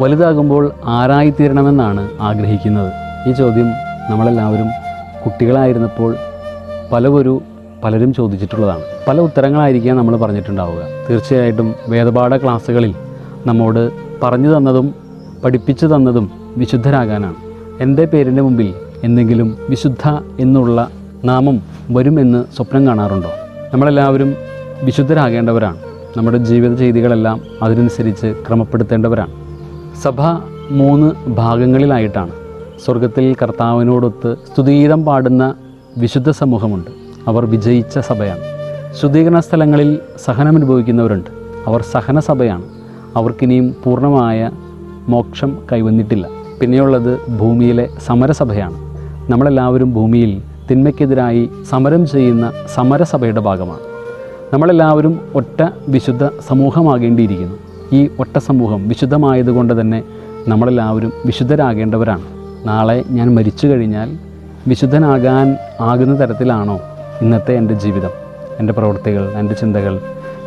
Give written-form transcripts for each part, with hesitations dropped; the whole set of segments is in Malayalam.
വലുതാകുമ്പോൾ ആരായിത്തീരണമെന്നാണ് ആഗ്രഹിക്കുന്നത്? ഈ ചോദ്യം നമ്മളെല്ലാവരും കുട്ടികളായിരുന്നപ്പോൾ പലരും ചോദിച്ചിട്ടുള്ളതാണ്. പല ഉത്തരങ്ങളായിരിക്കാം നമ്മൾ പറഞ്ഞിട്ടുണ്ടാവുക. തീർച്ചയായിട്ടും വേദപാഠ ക്ലാസ്സുകളിൽ നമ്മോട് പറഞ്ഞു തന്നതും പഠിപ്പിച്ചു തന്നതും വിശുദ്ധരാകാനാണ്. എൻ്റെ പേരിൻ്റെ മുമ്പിൽ എന്തെങ്കിലും വിശുദ്ധ എന്നുള്ള നാമം വരുമെന്ന് സ്വപ്നം കാണാറുണ്ടോ? നമ്മളെല്ലാവരും വിശുദ്ധരാകേണ്ടവരാണ്. നമ്മുടെ ജീവിത ചെയ്തികളെല്ലാം അതിനനുസരിച്ച് ക്രമപ്പെടുത്തേണ്ടവരാണ്. സഭ 3 ഭാഗങ്ങളിലായിട്ടാണ്. സ്വർഗത്തിൽ കർത്താവിനോടൊത്ത് സ്തുതിഗീതം പാടുന്ന വിശുദ്ധ സമൂഹമുണ്ട്. അവർ വിജയിച്ച സഭയാണ്. ശുദ്ധീകരണ സ്ഥലങ്ങളിൽ സഹനമനുഭവിക്കുന്നവരുണ്ട്. അവർ സഹനസഭയാണ്. അവർക്കിനിയും പൂർണ്ണമായ മോക്ഷം കൈവന്നിട്ടില്ല. പിന്നെയുള്ളത് ഭൂമിയിലെ സമരസഭയാണ്. നമ്മളെല്ലാവരും ഭൂമിയിൽ തിന്മയ്ക്കെതിരായി സമരം ചെയ്യുന്ന സമരസഭയുടെ ഭാഗമാണ്. നമ്മളെല്ലാവരും ഒറ്റ വിശുദ്ധ സമൂഹമാകേണ്ടിയിരിക്കുന്നു. ഈ ഒറ്റ സമൂഹം വിശുദ്ധമായതുകൊണ്ട് തന്നെ നമ്മളെല്ലാവരും വിശുദ്ധരാകേണ്ടവരാണ്. നാളെ ഞാൻ മരിച്ചു കഴിഞ്ഞാൽ വിശുദ്ധനാകാൻ ആകുന്ന തരത്തിലാണോ ഇന്നത്തെ എൻ്റെ ജീവിതം, എൻ്റെ പ്രവൃത്തികൾ, എൻ്റെ ചിന്തകൾ,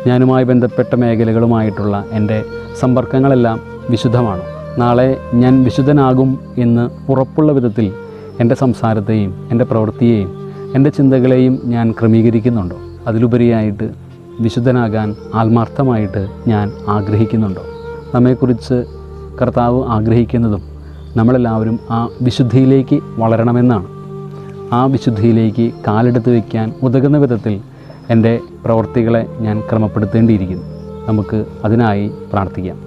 ഞാനുമായി ബന്ധപ്പെട്ട മേഖലകളുമായിട്ടുള്ള എൻ്റെ സമ്പർക്കങ്ങളെല്ലാം വിശുദ്ധമാണോ? നാളെ ഞാൻ വിശുദ്ധനാകും എന്ന് ഉറപ്പുള്ള വിധത്തിൽ എൻ്റെ സംസാരത്തെയും എൻ്റെ പ്രവൃത്തിയെയും എൻ്റെ ചിന്തകളെയും ഞാൻ ക്രമീകരിക്കുന്നുണ്ടോ? അതിലുപരിയായിട്ട് വിശുദ്ധനാകാൻ ആത്മാർത്ഥമായിട്ട് ഞാൻ ആഗ്രഹിക്കുന്നുണ്ടോ? നമ്മെക്കുറിച്ച് കർത്താവ് ആഗ്രഹിക്കുന്നതും നമ്മളെല്ലാവരും ആ വിശുദ്ധിയിലേക്ക് വളരണമെന്നാണ്. ആ വിശുദ്ധിയിലേക്ക് കാലെടുത്ത് വയ്ക്കാൻ ഉതകുന്ന വിധത്തിൽ എൻ്റെ പ്രവൃത്തികളെ ഞാൻ ക്രമപ്പെടുത്തേണ്ടിയിരിക്കുന്നു. നമുക്ക് അതിനായി പ്രാർത്ഥിക്കാം.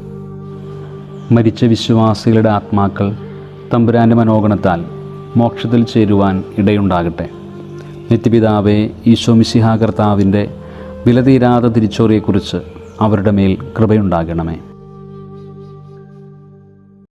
മരിച്ച വിശ്വാസികളുടെ ആത്മാക്കൾ തമ്പുരാൻ്റെ മനോഗണത്താൽ മോക്ഷത്തിൽ ചേരുവാൻ ഇടയുണ്ടാകട്ടെ. നിത്യപിതാവേ, ഈശോ മിശിഹാ കർത്താവിൻ്റെ വിലതീരാത്ത തിരിച്ചോറിയെക്കുറിച്ച് അവരുടെ മേൽ കൃപയുണ്ടാകണമേ.